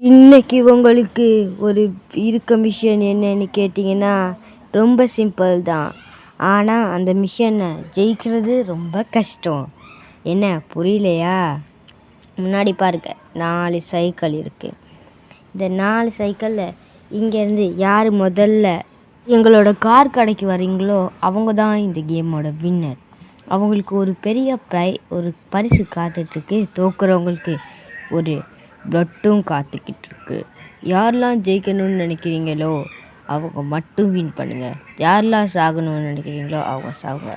இன்னைக்கு உங்களுக்கு ஒரு இருக்க மிஷன் என்னன்னு கேட்டிங்கன்னா ரொம்ப சிம்பிள் தான். ஆனால் அந்த மிஷனை ஜெயிக்கிறது ரொம்ப கஷ்டம். என்ன புரியலையா? முன்னாடி பாருங்க 4 சைக்கிள் இருக்குது. இந்த 4 சைக்கிளில் இங்கேருந்து யார் முதல்ல எங்களோட கார் கடைக்கு வரீங்களோ அவங்க தான் இந்த கேமோட வின்னர். அவங்களுக்கு ஒரு பெரிய ஒரு பரிசு காத்துட்ருக்கு. தோக்குறவங்களுக்கு ஒரு பிளட்டும் காத்துக்கிட்டு இருக்கு. யாரெல்லாம் ஜெயிக்கணும்னு நினைக்கிறீங்களோ அவங்க மட்டும் வின் பண்ணுங்கள். யாரெல்லாம் சாகணும்னு நினைக்கிறீங்களோ அவங்க சாகுங்க.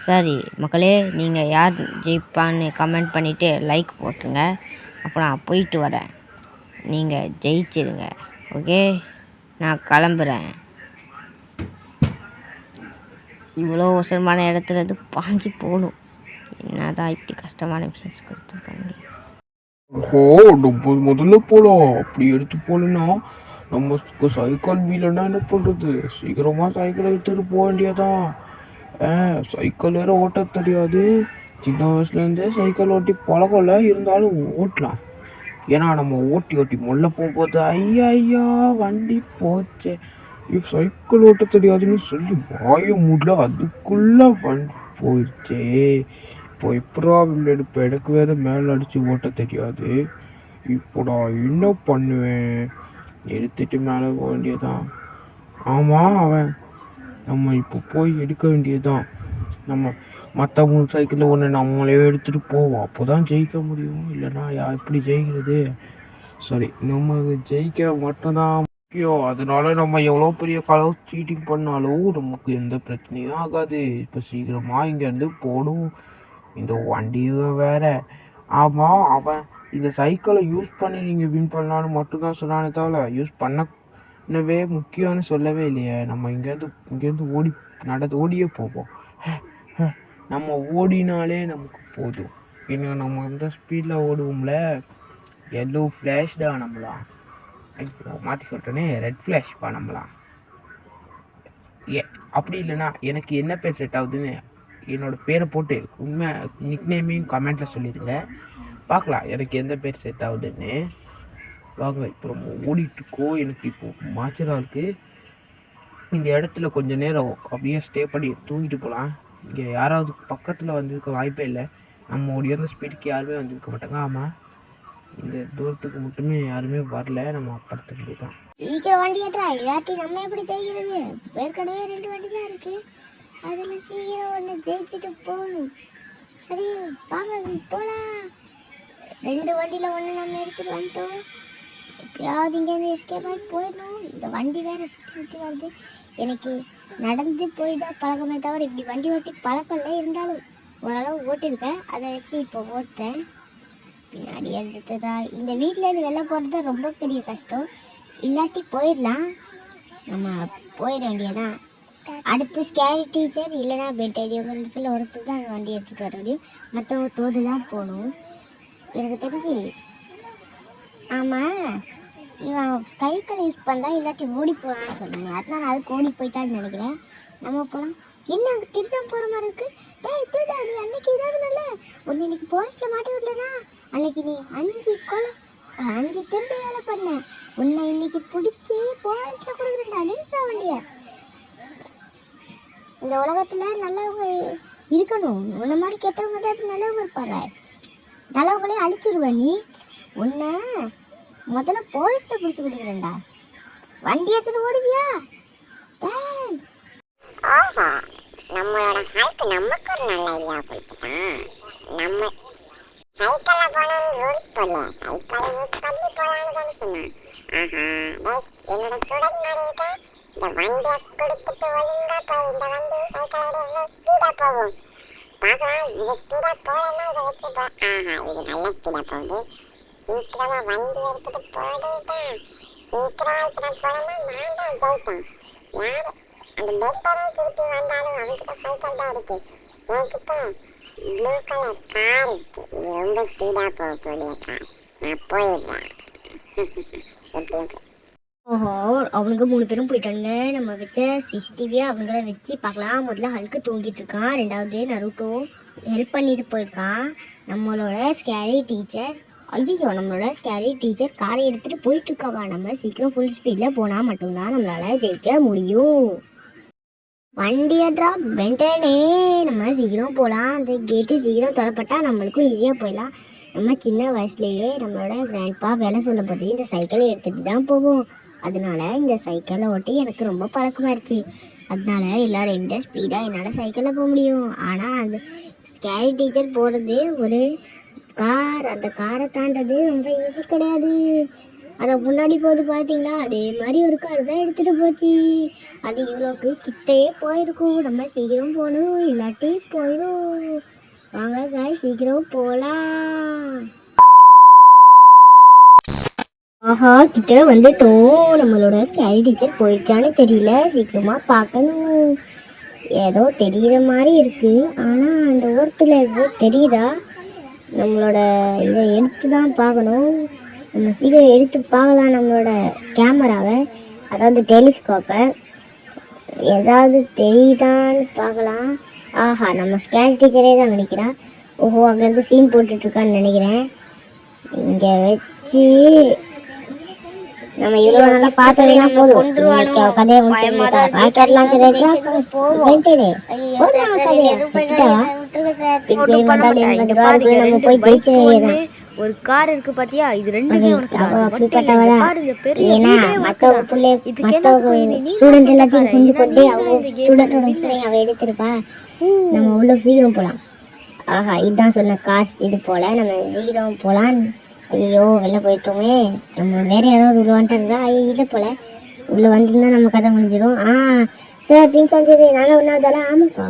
சரி மக்களே, நீங்கள் யார் ஜெயிப்பான்னு கமெண்ட் பண்ணிவிட்டு லைக் போட்டுருங்க. அப்போ நான் போயிட்டு வரேன். நீங்கள் ஜெயிச்சிடுங்க. ஓகே, நான் கிளம்புறேன். இவ்வளோ அவசரமான இடத்துல இருந்து பாஞ்சு போகணும். என்ன தான் இப்படி கஷ்டமான மிஷன்ஸ் கொடுத்துருக்காங்க. ஓ, நம்ம முதல்ல போகலாம். அப்படி எடுத்து போகலன்னா நம்ம சைக்கிள் வீலன்னா என்ன பண்ணுறது? சீக்கிரமாக சைக்கிளை எடுத்துகிட்டு போக வேண்டியதான். சைக்கிள் வேற ஓட்ட தெரியாது. சின்ன வயசுலேருந்தே சைக்கிள் ஓட்டி பழகலை, இருந்தாலும் ஓட்டலாம். ஏன்னா நம்ம ஓட்டி ஓட்டி முள்ள போகும்போது ஐயா வண்டி போச்சே, சைக்கிள் ஓட்ட தெரியாதுன்னு சொல்லி வாய மூடல, அதுக்குள்ளே வண்டி போயிடுச்சே. இப்போ எப்படா எடுப்பேன்? எனக்கு வேறு மேலே அடித்து ஓட்ட தெரியாது. இப்போ நான் என்ன பண்ணுவேன்? எடுத்துட்டு மேலே போக வேண்டியதான். ஆமாம், அவன் நம்ம இப்போ போய் எடுக்க வேண்டியதுதான். நம்ம மற்ற 3 சைக்கிளில் ஒன்று நம்மளே எடுத்துகிட்டு போவோம். அப்போ தான் ஜெயிக்க முடியும். இல்லைன்னா எப்படி ஜெயிக்கிறது? சரி, நம்ம ஜெயிக்க மட்டும்தான் முக்கியம். அதனால நம்ம எவ்வளோ பெரிய கலர் சீட்டிங் பண்ணாலும் நமக்கு எந்த பிரச்சனையும் ஆகாது. இப்போ சீக்கிரமாக இங்கேருந்து போகணும். இந்த வண்டியை வேற. ஆமாம், அவன் இந்த சைக்கிளை யூஸ் பண்ணி நீங்கள் வின் பண்ணலான்னு மட்டும்தான் சொன்னானே தவிர யூஸ் பண்ணவே முக்கியம்னு சொல்லவே இல்லையே. நம்ம இங்கேருந்து ஓடியே போவோம். நம்ம ஓடினாலே நமக்கு போதும். ஏன்னா நம்ம அந்த ஸ்பீடில் ஓடுவோம்ல. எல்லோ ஃப்ளாஷ் தான் நம்மளாம். மாற்றி சொல்லிட்டேனே, ரெட் ஃப்ளாஷ் பண்ணலாம். அப்படி இல்லைன்னா எனக்கு என்ன பேர் செட் ஆகுதுன்னு என்னோடய பேரை போட்டு உண்மை நிக்நேமையும் கமெண்ட்டில் சொல்லிடுங்க. பார்க்கலாம் எனக்கு எந்த பேர் செட் ஆகுதுன்னு. வாங்க, இப்போ நம்ம ஓடிட்டுருக்கோம். எனக்கு இப்போது மாச்சராக இருக்குது. இந்த இடத்துல கொஞ்சம் நேரம் அப்படியே ஸ்டே பண்ணி தூங்கிட்டு போகலாம். இங்கே யாராவது பக்கத்தில் வந்திருக்க வாய்ப்பே இல்லை. நம்ம ஓடியாந்த ஸ்பீடுக்கு யாருமே வந்திருக்க மாட்டாங்க. ஆமாம், இந்த தூரத்துக்கு மட்டுமே யாருமே வரல. நம்ம படத்துக்கு தான் சீக்கிரம் வண்டி ஏற்றா, இல்லாட்டி நம்ம எப்படி ஜெயிக்கிறது? ஏற்கனவே 2 வண்டி தான் இருக்குது. அதில் சீக்கிரம் ஒன்று ஜெயிச்சுட்டு போகணும். சரி வாங்க போகலாம். 2 வண்டியில் ஒன்று நம்ம எடுத்துகிட்டு வந்துட்டோம். எப்படியாவது இங்கேருந்து எஸ்கேப் ஆகி போயிடணும். இந்த வண்டி வேறு சுற்றி வருது. எனக்கு நடந்து போய் தான் பழக்கமே தவிர இப்படி வண்டி ஓட்டி பழக்கம்ல. இருந்தாலும் ஓரளவு ஓட்டிருக்கேன். அதை வச்சு இப்போ ஓட்டுறேன். பின்னாடி எடுத்துட்டா இந்த வீட்டிலேருந்து வெளில போகிறது தான் ரொம்ப பெரிய கஷ்டம். இல்லாட்டி போயிடலாம். நம்ம போயிட வேண்டியதான். அடுத்து ஸ்கேரி டீச்சர் இல்லைனா பெட் ஐடியா ரெண்டு ஒருத்தர் தான் அந்த வண்டி எடுத்துகிட்டு வர முடியும். மற்றவங்க தோடு தான் போகணும் எனக்கு தெரிஞ்சு. ஆமாம், இவன் சைக்கிள் யூஸ் பண்ணுறா, இல்லாட்டி ஓடி போகலான்னு சொல்லுங்க. அதனால அதுக்கு ஓடி போயிட்டான்னு நினைக்கிறேன். நம்ம போகலாம். என்ன அங்கே திருடம் போகிற மாதிரி இருக்குது? டேய் திருடா, நீ அன்னைக்கு இதாகணும்ல, ஒன்று இன்னைக்கு போலீஸில் மாட்டி விடலனா? அன்னைக்கு நீ 5 திருட்டு வேலை பண்ண. உன்னை இன்னைக்கு பிடிச்சி போலீஸில் கொடுக்குறேன்டா. நிறுத்தா வண்டியை. இந்த உலகத்தில் நல்லவங்க இருக்கணும். உன்னை மாதிரி கெட்டவங்க தான் இப்படி நல்லவங்க இருப்பாங்க. நல்லவங்களே அழிச்சிருவேன் நீ. உன்னை முதல்ல போலீஸில் பிடிச்சி கொடுக்குறேன்டா. வண்டி எடுத்துட்டு ஓடுவியா? ஓஹோ, நம்மளோட ஹல்க் நமக்கு ஒரு நல்ல ஐடியா போயிட்டுதான். நம்ம சைக்கிளில் போகணும்னு ரூல்ஸ் போடல, சைக்கிளை யூஸ் பண்ணி போகலான்னு தானே சொன்னான். என்னோட ஸ்டூடெண்ட் மாதிரி இருக்க. இந்த வண்டியை கொடுத்துட்டு ஒழுங்கா போய் இந்த வண்டி சைக்கிளோட எவ்வளோ ஸ்பீடாக போகும் பார்க்கலாம். இது ஸ்பீடாக போகலன்னா இதை வச்சு இது நல்ல ஸ்பீடாக போகுது. சீக்கிரமாக வண்டி எடுத்துகிட்டு போடுதான். சீக்கிரமாக இப்போ நான் போனேன்னா நான் தான் ஜெயிப்பேன். யார் அந்த பெட்டரே திருப்பி வந்தாலும் அவன்கிட்ட சைக்கிள் தான் இருக்குது. என்கிட்ட ப்ளூ கலர் கார் இருக்குது. இது ரொம்ப ஸ்பீடாக போகக்கூடிய கார். நான் போயிடுறேன். எப்படி? ஓஹோ, அவனுங்க 3 பேரும் போயிட்டாங்க. நம்ம வச்ச சிசிடிவியை அவங்கள வச்சு பார்க்கலாம். முதல்ல ஹல்க்கு தூங்கிட்டு இருக்கான். 2வது நருட்டோ ஹெல்ப் பண்ணிட்டு போயிருக்கான். நம்மளோட ஸ்கேரி டீச்சர் ஐயோ, நம்மளோட ஸ்கேரி டீச்சர் காரை எடுத்துகிட்டு போயிட்டுருக்காவா. நம்ம சீக்கிரம் ஃபுல் ஸ்பீடில் போனால் மட்டும்தான் நம்மளால் ஜெயிக்க முடியும். வண்டியை ட்ராப் பென்டனே, நம்ம சீக்கிரம் போகலாம். அந்த கேட்டு சீக்கிரம் திறப்பட்டா நம்மளுக்கும் ஈஸியாக போயிடலாம். நம்ம சின்ன வயசுலேயே நம்மளோட கிராண்ட்பா வேலை சொல்ல போது இந்த சைக்கிளை எடுத்துகிட்டு தான் போவோம். அதனால இந்த சைக்கிளை ஓட்டி எனக்கு ரொம்ப பழக்கமாயிருச்சு. அதனால எல்லாரோட ஸ்பீடாக என்னால் சைக்கிளில் போக முடியும். ஆனால் அந்த ஸ்கேரி டீச்சர் போகிறது ஒரு கார், அந்த காரை தாண்டது ரொம்ப ஈஸி கிடையாது. அதை முன்னாடி போகுது பார்த்தீங்களா, அதே மாதிரி ஒரு கார் தான் எடுத்துகிட்டு போச்சு. அது இவ்வளோக்கு கிட்டே போயிருக்கும். நம்ம சீக்கிரம் போகணும், இல்லாட்டி போயிடும். வாங்க காய், சீக்கிரம் போகலாம். ஆஹா, கிட்ட வந்துட்டோம். நம்மளோட ஸ்கேரி டீச்சர் போயிடுச்சான்னு தெரியல, சீக்கிரமாக பார்க்கணும். ஏதோ தெரிகிற மாதிரி இருக்குது, ஆனால் அந்த ஓரத்தில் ஏதோ தெரியுதா? நம்மளோட இதை எடுத்து தான் பார்க்கணும். நம்ம சீக்கிரம் எடுத்து பார்க்கலாம் நம்மளோட கேமராவை, அதாவது டெலிஸ்கோப்பை. ஏதாவது தெரியுதான்னு பார்க்கலாம். ஆஹா, நம்ம ஸ்கேன் டீச்சரே தான் நினைக்கிறா. ஓஹோ, அங்கேருந்து சீன் போட்டுட்ருக்கான்னு நினைக்கிறேன். இங்கே வச்சு நம்ம இவ்வளோ நல்லா பார்த்ததுன்னா போதும். கதையை ஒரு கார் இருக்கு பாத்தியா, இது ரெண்டுமே எடுத்திருப்பா. நம்ம உள்ள சீக்கிரம் போலாம். ஆஹா, இதுதான் சொன்ன காசு. இது போல நம்ம சீக்கிரம் போலாம். ஐயோ, வெளில போயிட்டோமே. நம்ம வேற யாராவது உள்ள வந்துட்டாங்களா? ஐயோ, இல்லை போல. உள்ளே வந்துருந்தா நம்ம கதை முடிஞ்சிடும். சார் பிங்க் சரி, நானும் ஒன்றாவதால. ஆமாப்பா,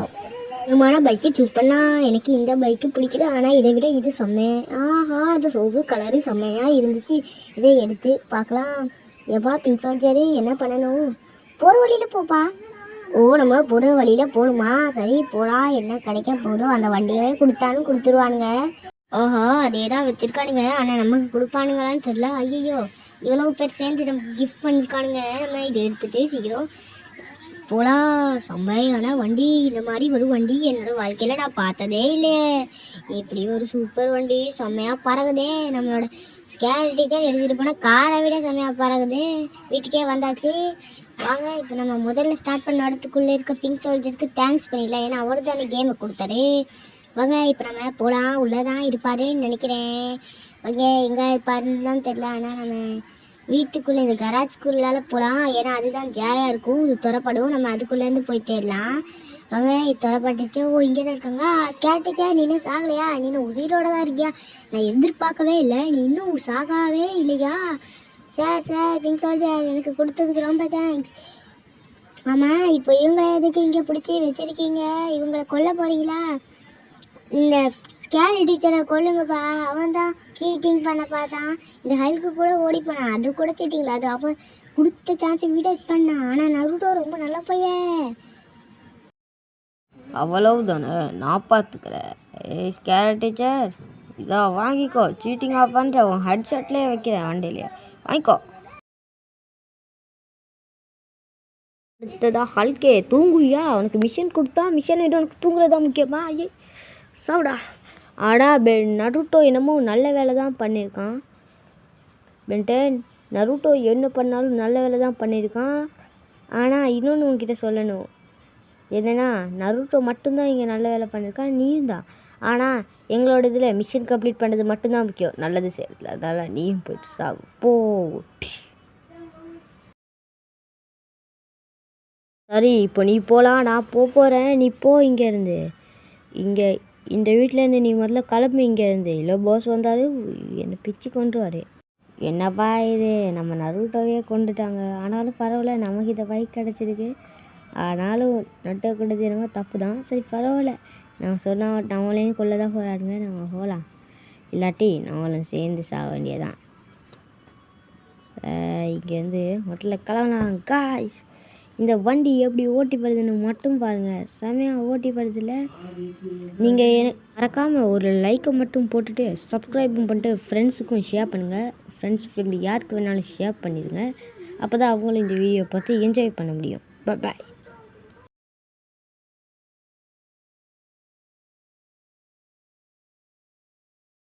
நம்மளான பைக்கு சூஸ் பண்ணலாம். எனக்கு இந்த பைக்கு பிடிக்குது, ஆனால் இதை விட இது செம்மை. ஆஹா, அது சோப்பு கலரு செம்மையாக இருந்துச்சு. இதை எடுத்து பார்க்கலாம். எப்பா பிங்க் சரி, என்ன பண்ணணும்? போகிற வழியில் போப்பா. ஓ, நம்ம போகிற வழியில் போகணுமா? சரி போகலாம். என்ன கிடைக்க போதும் அந்த வண்டியவே கொடுத்தாலும் கொடுத்துருவானுங்க. ஓஹோ, அதே தான் வச்சுருக்கானுங்க, ஆனால் நமக்கு கொடுப்பானுங்களான்னு தெரில. ஐயோ, இவ்வளோ பேர் சேர்ந்து நமக்கு கிஃப்ட் பண்ணியிருக்கானுங்க. நம்ம இதை எடுத்துகிட்டு சீக்கிரம் போகலாம். செம்மையான வண்டி. இந்த மாதிரி ஒரு வண்டி என்னோடய வாழ்க்கையில் நான் பார்த்ததே இல்லையே. இப்படி ஒரு சூப்பர் வண்டி செம்மையாக பறகுதே. நம்மளோட ஸ்கேர் டீச்சர் எடுத்துகிட்டு போனால் காரை விட செம்மையாக பறகுது. வீட்டுக்கே வந்தாச்சு. வாங்க, இப்போ நம்ம முதல்ல ஸ்டார்ட் பண்ண இடத்துக்குள்ளே இருக்க பிங்க் சோல்ஜருக்கு தேங்க்ஸ் பண்ணிடலாம். ஏன்னா அவர் தான் அந்த கேமை கொடுத்தாரு. வாங்க, இப்போ நம்ம போகலாம். உள்ளே தான் இருப்பாருன்னு நினைக்கிறேன். வாங்க, எங்கே இருப்பாருன்னு தான் தெரில. ஆனால் நம்ம வீட்டுக்குள்ளே இந்த கராஜ்குள்ளால் போகலாம். ஏன்னா அதுதான் ஜாயாக இருக்கும். இது துறப்படும். நம்ம அதுக்குள்ளேருந்து போய் தேடலாம். வாங்க, இது துறப்பட்டுச்சு. ஓ, இங்கே தான் இருக்காங்க. கேட்டுச்சா, நீ இன்னும் சாகலையா? நீ இன்னும் உயிரோட தான் இருக்கியா? நான் எதிர்பார்க்கவே இல்லை, நீ இன்னும் சாகவே இல்லையா? சார் பிங்க் சோல்ஜர் எனக்கு கொடுத்ததுக்கு ரொம்ப தேங்க்ஸ். ஆமாம், இப்போ இவங்களை எதுக்கு இங்கே பிடிச்சி வச்சுருக்கீங்க? இவங்களை கொல்ல போகிறீங்களா? இந்த ஸ்கேரி டீச்சரை கொல்லுங்கப்பா. அவன் தான் சீட்டிங் பண்ண பார்த்தான். இந்த ஹல்க்கு கூட ஓடி போனான். அது கூட சீட்டிங்களா? அது அவன் கொடுத்த சான்ஸை விட பண்ணான். ஆனால் நருட்டோ ரொம்ப நல்ல பையன். அவ்வளவு தானே, நான் பார்த்துக்கிறேன். ஸ்கேரி டீச்சர், இதோ வாங்கிக்கோ. சீட்டிங் ஆஃப் பண்ணிட்டு அவன் ஹெட்செட்லேயே வைக்கிறேன், வண்டியிலேயே வாங்கிக்கோ. அடுத்ததா ஹல்கே, தூங்குயா? அவனுக்கு மிஷன் கொடுத்தா மிஷன் விட உனக்கு தூங்குறதா முக்கியமா? ஐயே சவுடா. நருட்டோ என்னமோ நல்ல வேலை தான் பண்ணியிருக்கான். பென்டன், நருட்டோ என்ன பண்ணாலும் நல்ல வேலை தான் பண்ணியிருக்கான். ஆனால் இன்னொன்று உங்ககிட்ட சொல்லணும். என்னென்னா, நருட்டோ மட்டும்தான் இங்கே நல்ல வேலை பண்ணியிருக்கான், நீயும் தான். ஆனால் எங்களோட இதில் மிஷன் கம்ப்ளீட் பண்ணுறது மட்டும்தான் முக்கியம், நல்லது செய்யறதுல. அதனால் நீயும் போயிட்டு சாகு போ. சரி, இப்போ நீ போகலாம், நான் போகிறேன். நீ போ இங்கேருந்து. இங்கே இந்த வீட்டிலேருந்து நீ முதல்ல கிளம்பு இங்கேருந்து. இல்லை பாஸ் வந்தாரு என்னை பிச்சு கொண்டுவார். என்னப்பா இது, நம்ம நருட்டோவே கொண்டுட்டாங்க. ஆனாலும் பரவாயில்ல, நமக்கு இந்த பைக் கிடச்சிருக்கு. ஆனாலும் நட்டை கொண்டது என்னமோ தப்பு தான். சரி பரவாயில்ல, நம்ம சொன்னால் நம்மளையும் கொள்ள தான் போகிறாருங்க. நம்ம போகலாம், இல்லாட்டி நம்மளும் சேர்ந்து சாக வேண்டியதான். இங்கேருந்து முதல்ல கிளம்பலாம் காய்ஸ். இந்த வண்டி எப்படி ஓட்டி போடுதுன்னு மட்டும் பாருங்கள், செமையாக ஓட்டி போடுறதில்ல. நீங்கள் மறக்காமல் ஒரு லைக்கை மட்டும் போட்டுட்டு சப்ஸ்கிரைபும் பண்ணிட்டு ஃப்ரெண்ட்ஸுக்கும் ஷேர் பண்ணுங்கள். ஃப்ரெண்ட்ஸ் ஃபேமிலி யாருக்கு வேணாலும் ஷேர் பண்ணிடுங்க. அப்போ தான் அவங்களும் இந்த வீடியோ பார்த்து என்ஜாய் பண்ண முடியும். பாய்.